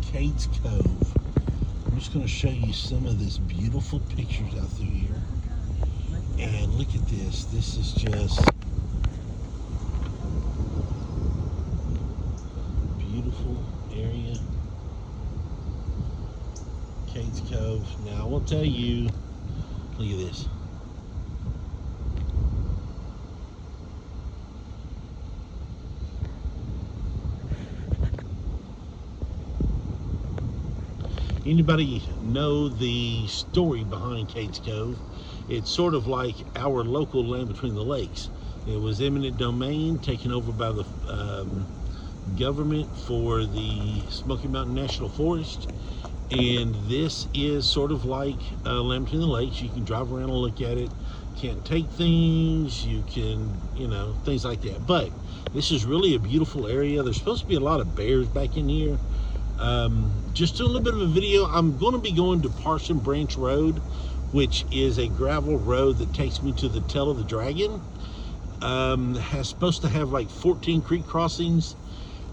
Cades Cove. I'm just going to show you some of this beautiful pictures out through here. And look at this. This is just beautiful area. Cades Cove. Now I will tell you, look at this. Anybody know the story behind Cades Cove? It's sort of like our local land between the lakes. It was eminent domain taken over by the government for the Smoky Mountain National Forest. And this is sort of like land between the lakes. You can drive around and look at it. Can't take things, you can, things like that. But this is really a beautiful area. There's supposed to be a lot of bears back in here. Just do a little bit of a video. I'm going to be going to Parson Branch Road, which is a gravel road that takes me to the Tail of the Dragon. Has supposed to have like 14 creek crossings.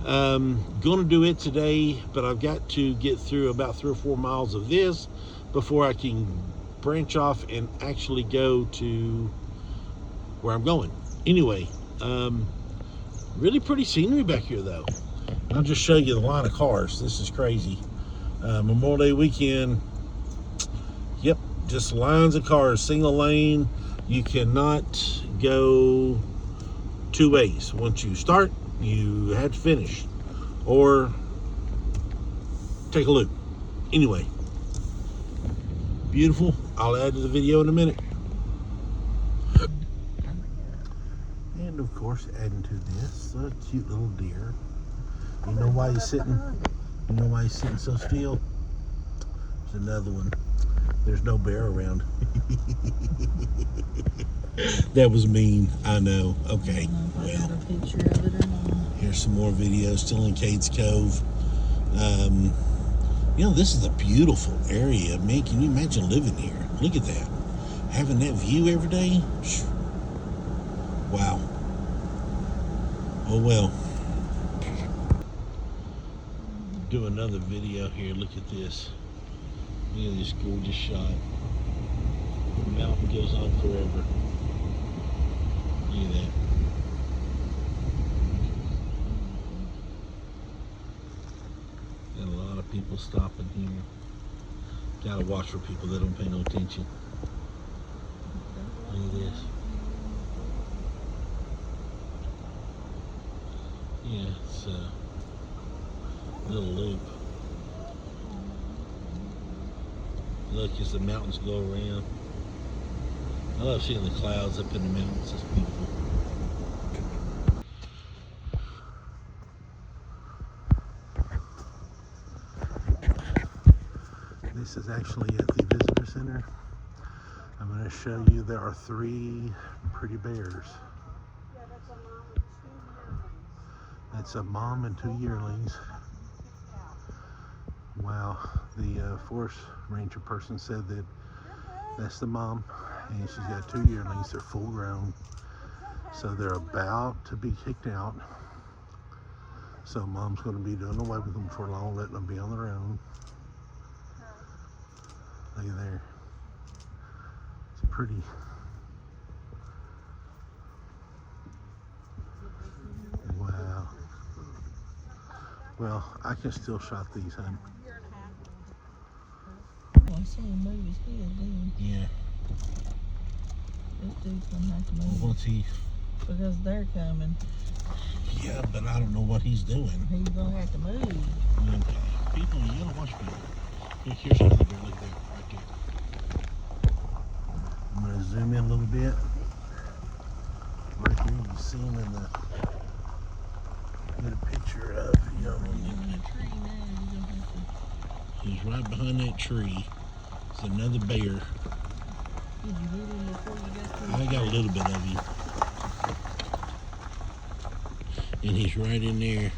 Going to do it today, but I've got to get through about 3 or 4 miles of this before I can branch off and actually go to where I'm going. Anyway, really pretty scenery back here though. I'll just show you the line of cars. This is crazy. Memorial Day weekend. Yep, just lines of cars, single lane. You cannot go 2 ways. Once you start, you have to finish or take a loop. Anyway, beautiful. I'll add to the video in a minute. And of course, adding to this, a cute little deer. You know why he's sitting? You know why he's sitting so still? There's another one. There's no bear around. That was mean. I know. Okay. Well, here's some more videos. Still in Cades Cove. This is a beautiful area. Man, can you imagine living here? Look at that. Having that view every day. Wow. Oh well. Do another video here. Look at this. Look at this gorgeous shot. The mountain goes on forever. Look at that. Got a lot of people stopping here. Gotta watch for people that don't pay no attention. Look at this. Yeah, it's little loop. Look, as the mountains go around. I love seeing the clouds up in the mountains. It's beautiful. This is actually at the visitor center. I'm going to show you there are 3 pretty bears. That's a mom and 2 yearlings. Wow, the forest ranger person said that that's the mom, and she's got 2 yearlings. They're full grown, so they're about to be kicked out. So mom's going to be doing away with them for long, letting them be on their own. Look at there. It's pretty. Wow. Well, I can still shot these, honey. I see him move his head then. Yeah. This dude's gonna have to move. What's he? Because they're coming. Yeah, but I don't know what he's doing. He's gonna have to move. Okay. People, you gotta watch people. Here's another bear. Look there, right there. I'm gonna zoom in a little bit. Right here, you can see him in the. Get a picture of He's right behind that tree. It's another bear. Did you get him before you got to I got a little bit of him. And he's right in there.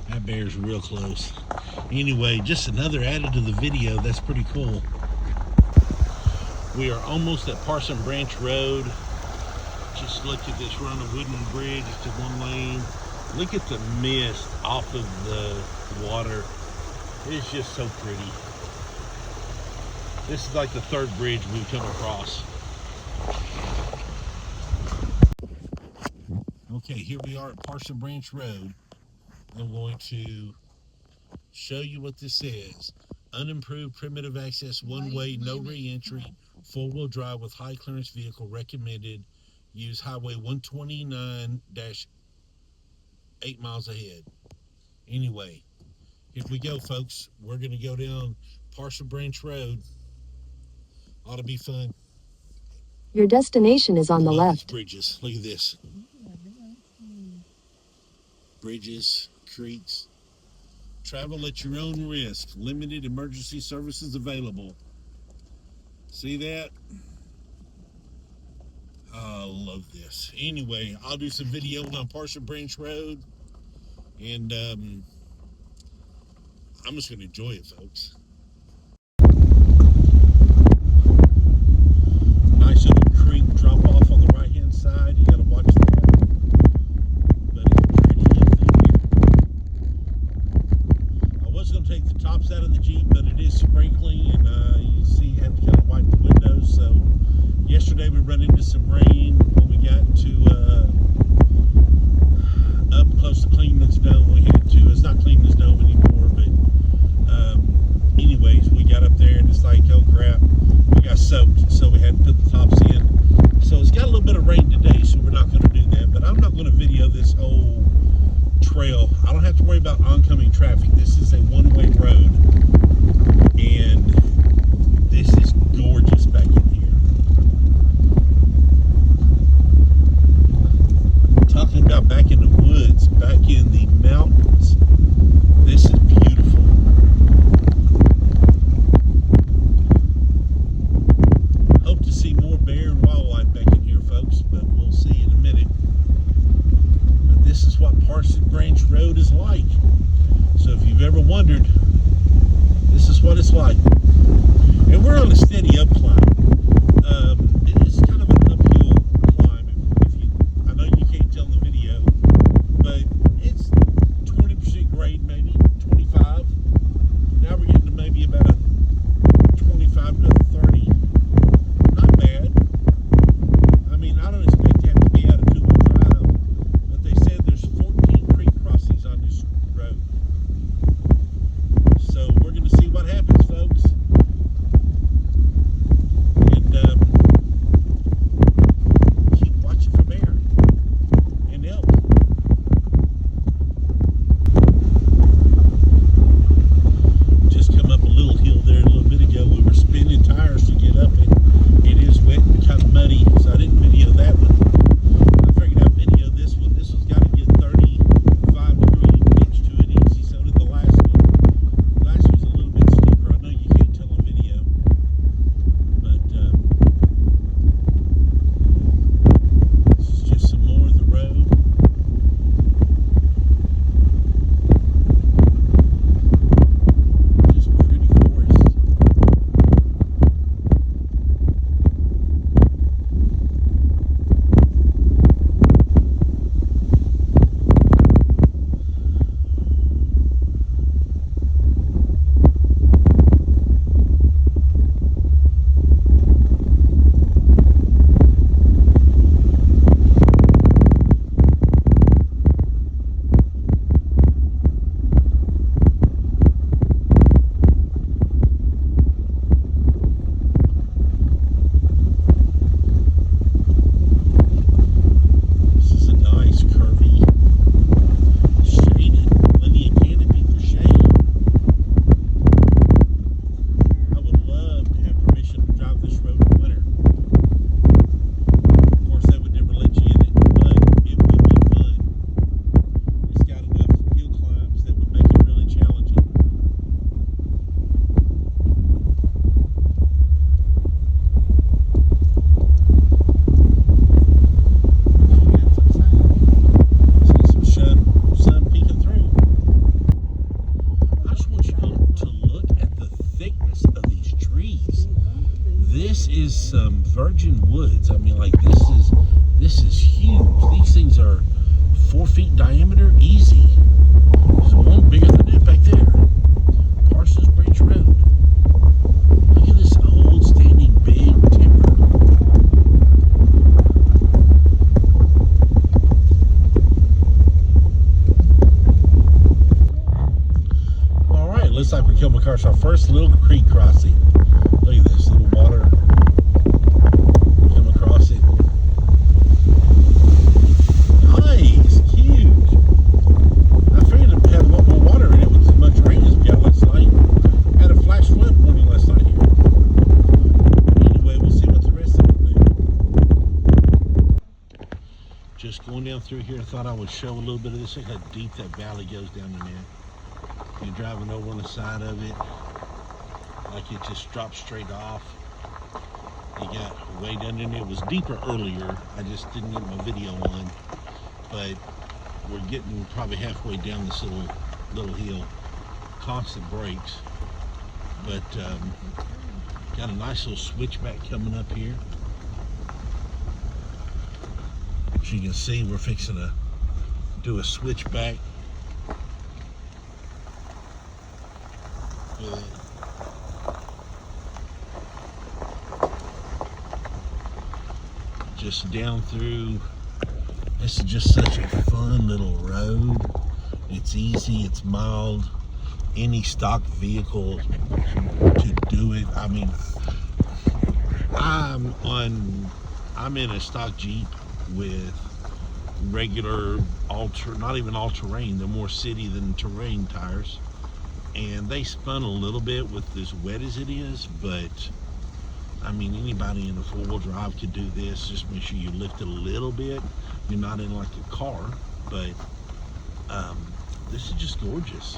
That bear's real close. Anyway, just another added to the video. That's pretty cool. We are almost at Parson Branch Road. Just look at this. We're on a wooden bridge. It's a 1 lane. Look at the mist off of the water. It's just so pretty. This is like the third bridge we've come across. Okay, here we are at Parson Branch Road. I'm going to show you what this says. Unimproved primitive access, one-way, no re-entry, four-wheel drive with high clearance vehicle recommended. Use Highway 129-8 miles ahead. Anyway, here we go, folks. We're going to go down Parson Branch Road. Ought to be fun. Your destination is on the left. Bridges. Look at this. Bridges, creeks. Travel at your own risk. Limited emergency services available. See that? I love this. Anyway, I'll do some video on Parson Branch Road. And I'm just going to enjoy it, folks. Nice little creek drop off on the right hand side. You got to watch that. But it's pretty up here. I was going to take the tops out of the Jeep, but it is sprinkling, and you see you have to kind of wipe the windows. So yesterday we run into some rain when we got to up close to Cleanman's Dome. We had to, it's not Cleanman's Dome anymore, but anyways, we got up there and it's like, oh crap, we got soaked, so we had to put the tops in. So it's got a little bit of rain today, so we're not going to do that, but I'm not going to video this whole trail. I don't have to worry about oncoming traffic. This is a one-way road, and this is gorgeous back in here. Talking about back in the woods, back in the mountains, this is beautiful. Hope to see more bear and wildlife back in here, folks, but we'll see in a minute. But this is what Parson Branch Road is like. So if you've ever wondered, this is what it's like. And we're on a steady up climb. It is kind of an uphill climb. If you, I know you can't tell in the video, but it's 20% grade, maybe 25. Now we're getting to maybe about a 25 to 30. Not bad. I mean, I don't expect to have to be out of two-wheel drive, but they said there's 14 creek crossings on this road. So we're going to see what happens, folks. And keep watching for bear and elk. Just come up a little hill there a little bit ago. We were spinning tires to get up it. It is wet and kind of muddy, so I didn't video that one. I figured I'd video this one. This one's got to get 35-degree pitch to it easy. So did the last one. The last one's a little bit steeper. I know you can't tell on video, but this is just some more of the road. Just pretty forest. This is a nice curvy, shaded, plenty of canopy for shade. I would love to have permission to drive this road in winter. Of course, they would never let you in it, but it would be fun. It's got enough hill climbs that would make it really challenging. See some sun peeking through. I just want you to look at the thickness of these trees. This is some virgin woods. I mean, like this is huge. These things are 4 feet diameter, easy. There's one bigger than that back there. looks like we're coming across our first little creek crossing. Look at this little water. Come across it. Nice, cute. I figured it had a lot more water in it with as much rain as we got last night. Had a flash flood warning last night here. Anyway, we'll see what the rest of it do. Just going down through here, I thought I would show a little bit of this. Look how deep that valley goes down in there. You're driving over on the side of it, like it just drops straight off. You got way down in there. It was deeper earlier. I just didn't get my video on, but we're getting probably halfway down this little hill. Constant brakes, but got a nice little switchback coming up here. As you can see, we're fixing to do a switchback. Just down through. This is just such a fun little road. It's easy, it's mild. Any stock vehicle to do it. I mean, I'm in a stock Jeep with regular not even all-terrain, they're more city than terrain tires. And they spun a little bit with as wet as it is, but I mean, anybody in a four-wheel drive could do this. Just make sure you lift it a little bit. You're not in like a car, but this is just gorgeous.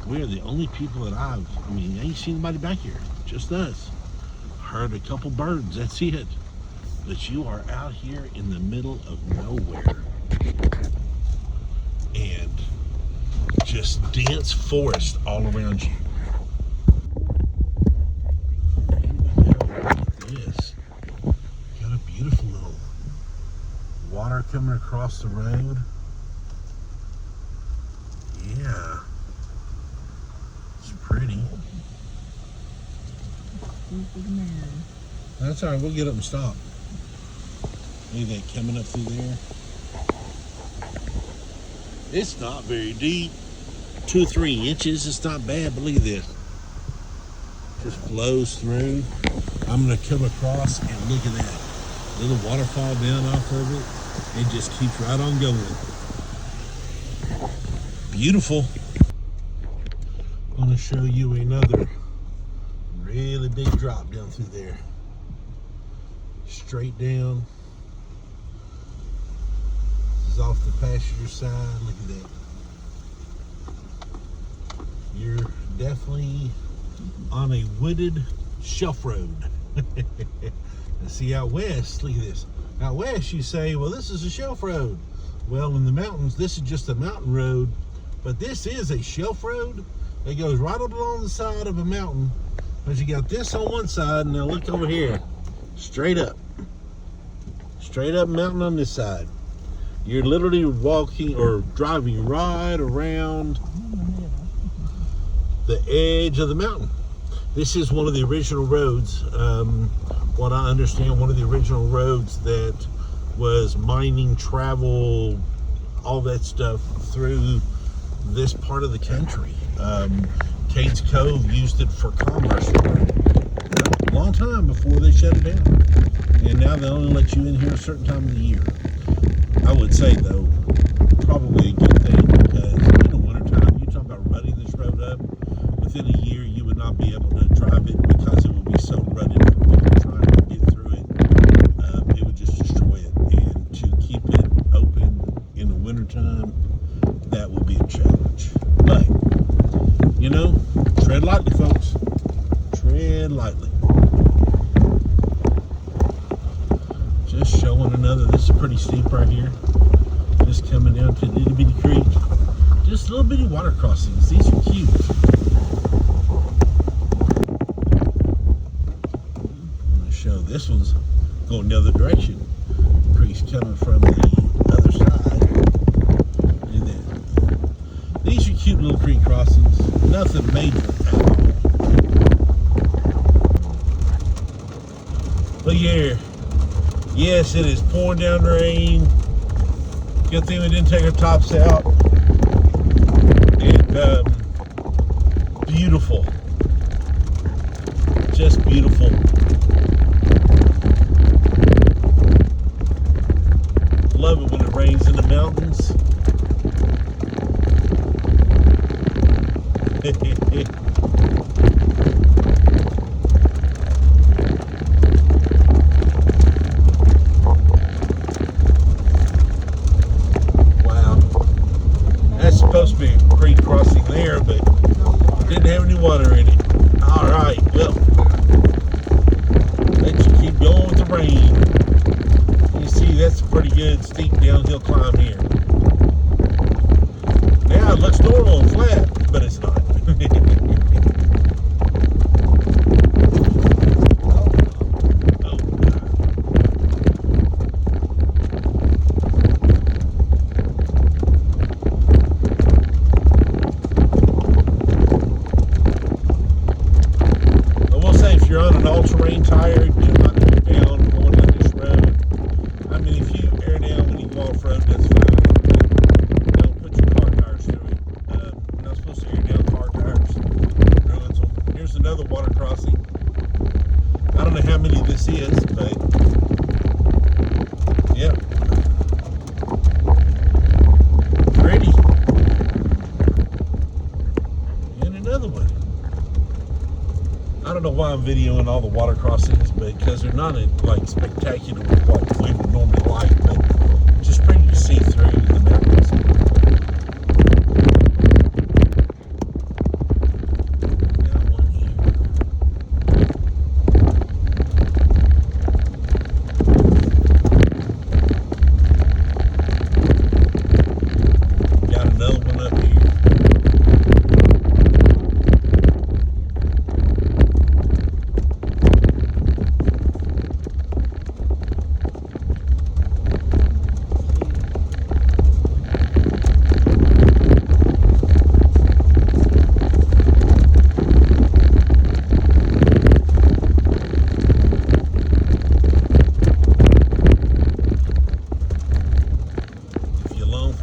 We're the only people that I ain't seen anybody back here, just us. Heard a couple birds, that's it. But you are out here in the middle of nowhere. And just dense forest all around you. This got a beautiful little water coming across the road. Yeah, it's pretty. That's all right. We'll get up and stop. Look at that coming up through there. It's not very deep. 2 or 3 inches. It's not bad, but look at this. Just flows through. I'm going to come across and look at that little waterfall down off of it. It just keeps right on going. Beautiful. I'm going to show you another really big drop down through there. Straight down. This is off the passenger side. Look at that. You're definitely on a wooded shelf road. And see, out west, look at this. Out west, you say, well, this is a shelf road. Well, in the mountains, this is just a mountain road, but this is a shelf road that goes right up along the side of a mountain. But you got this on one side, and now look over here, straight up mountain on this side. You're literally walking or driving right around the edge of the mountain. This is one of the original roads. What I understand, one of the original roads that was mining, travel, all that stuff through this part of the country. Cades Cove used it for commerce for a long time before they shut it down. And now they only let you in here a certain time of the year. I would say, though, probably a good thing, because in the wintertime, you talk about rutting this road up, within a year you would not be able to drive it because it would be so rutted from people trying to get through it. It would just destroy it. And to keep it open in the wintertime, that would be a challenge. But, you know, tread lightly, folks. Tread lightly. Just showing another, this is pretty steep right here. Just coming down to Itty Bitty Creek. Just little bitty water crossings. These are cute. I'm going to show this one's going the other direction. The creek's coming from the other side. And then these are cute little creek crossings. Nothing major at all. But yeah. Yes, it is pouring down rain. Good thing we didn't take our tops out. And beautiful. Wow. That's supposed to be a creek crossing there, but didn't have any water in it. All right, well, let's keep going with the rain. You see, that's a pretty good steep downhill climb here. Now it looks normal and flat, but it's not. You're on an all-terrain tire, do not go down going down this road. I mean, if you air down when you go off-road, that's fine. But don't put your car tires through it. You're not supposed to air down car tires. Ruins them. Here's another water crossing. I don't know how many this is, but yep. Pretty. And another one. I don't know why I'm videoing all the water crossings, but because they're not like spectacular with what we would normally like, but just pretty to see through the mountains. Got one here. Got another one up here.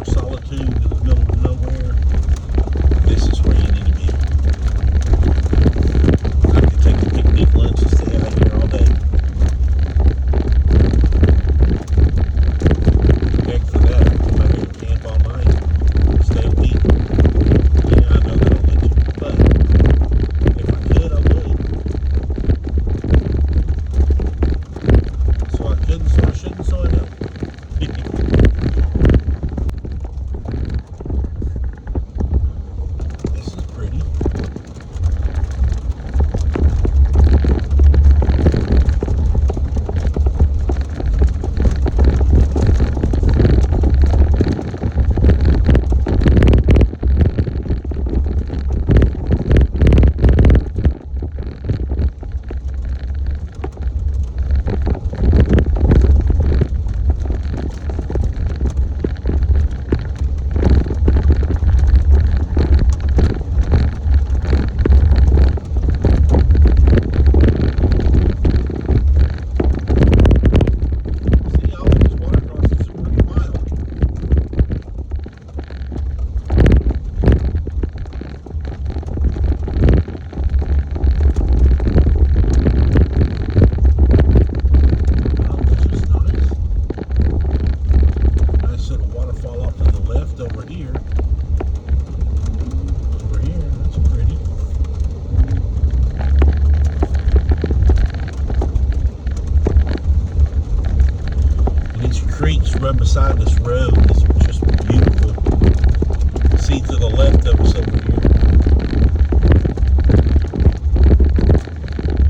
Solitude in the middle of nowhere, this is where you need to be. I could take a picnic lunch and stay out here all day. Heck for that, I come out here and camp all night, stay a week. Yeah, I know they don't let you, but if I could, I would. So I couldn't, so I shouldn't, so I don't. Creeks run beside this road. It's just beautiful. See to the left of us over here.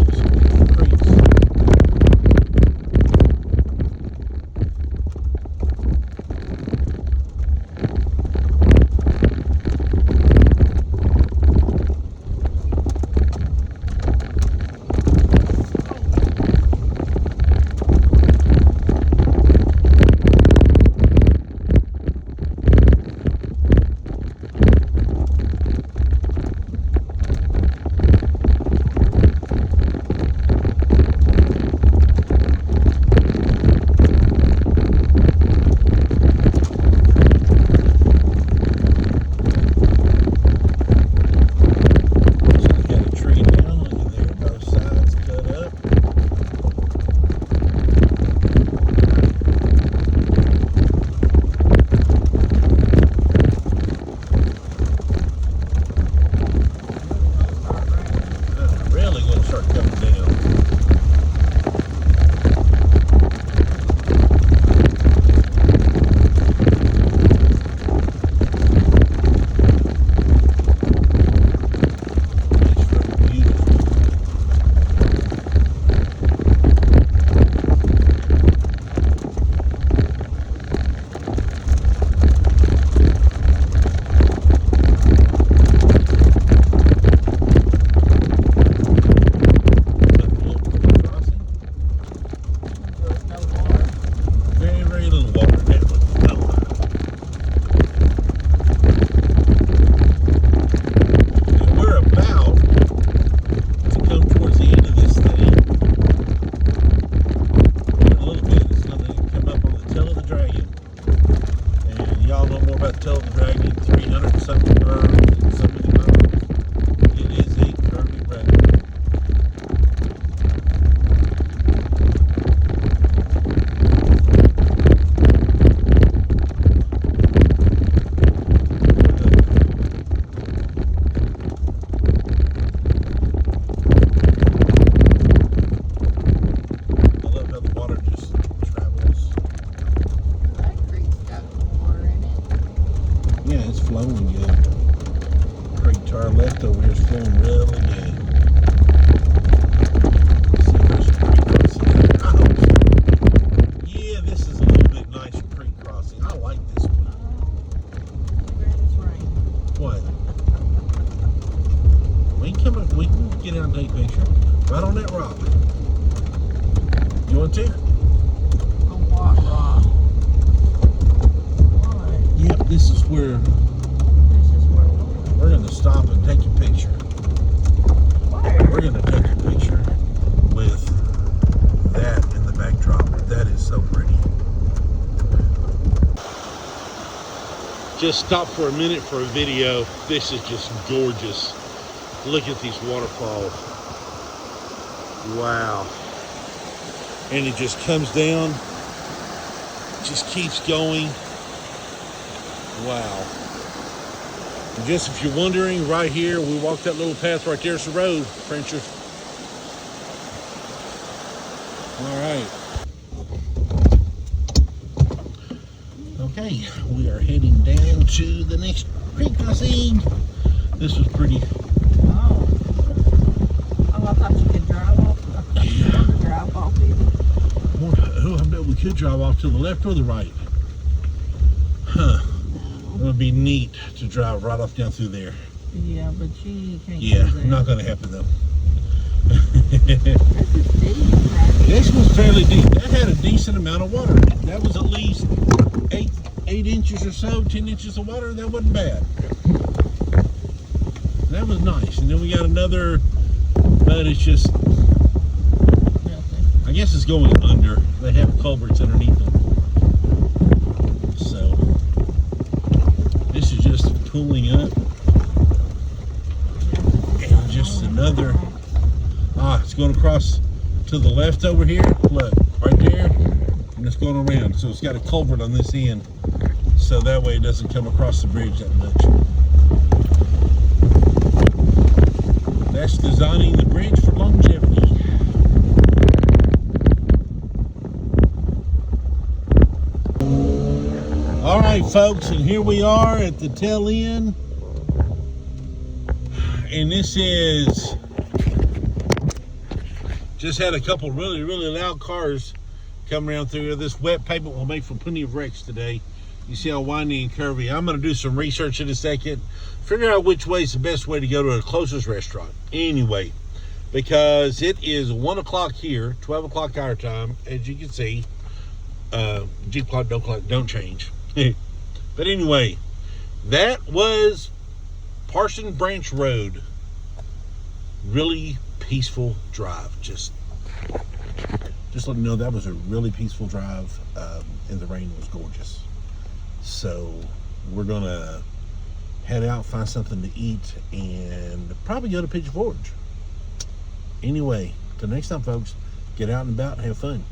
Just beautiful creeks. left over here is flowing really good. See if there's a creek crossing there. I hope so. Yeah, this is a little bit nicer creek crossing. I like this one. What? We can get out and take a picture. Right on that rock. You want to? What rock? What? Yep, this is where we're going to stop and take a picture. Where? We're going to take a picture with that in the backdrop. That is so pretty. Just stop for a minute for a video. This is just gorgeous. Look at these waterfalls. Wow. And it just comes down, just keeps going. Wow. And just if you're wondering, right here, we walked that little path right there's the road, Frenchers. All right. Okay, we are heading down to the next creek crossing. This was pretty. Oh, I thought you could drive off. I thought you could drive off even. Oh, I bet we could drive off to the left or the right. Huh. It would be neat to drive right off down through there. Yeah, but you can't. Yeah, do that. not going to happen though. This is deep, right? This was fairly deep. That had a decent amount of water. That was at least 8 inches or so, 10 inches of water. That wasn't bad. That was nice. And then we got another, but it's just, I guess it's going under. They have culverts underneath them. So, this is just pulling up. And just another, it's going across to the left over here. Look, right there. And it's going around. So it's got a culvert on this end. So that way it doesn't come across the bridge that much. That's designing the bridge for longevity. All right, folks, and here we are at the tail end. And this is, just had a couple really, really loud cars come around through here. This wet pavement will make for plenty of wrecks today. You see how windy and curvy. I'm going to do some research in a second. Figure out which way is the best way to go to the closest restaurant. Anyway, because it is 1 o'clock here, 12 o'clock our time, as you can see. G clock, don't change. But anyway, that was Parson Branch Road. Really peaceful drive. Just let me know that was a really peaceful drive, and the rain was gorgeous. So we're gonna head out, find something to eat, and probably go to Pigeon Forge. Anyway, till next time, folks, get out and about and have fun.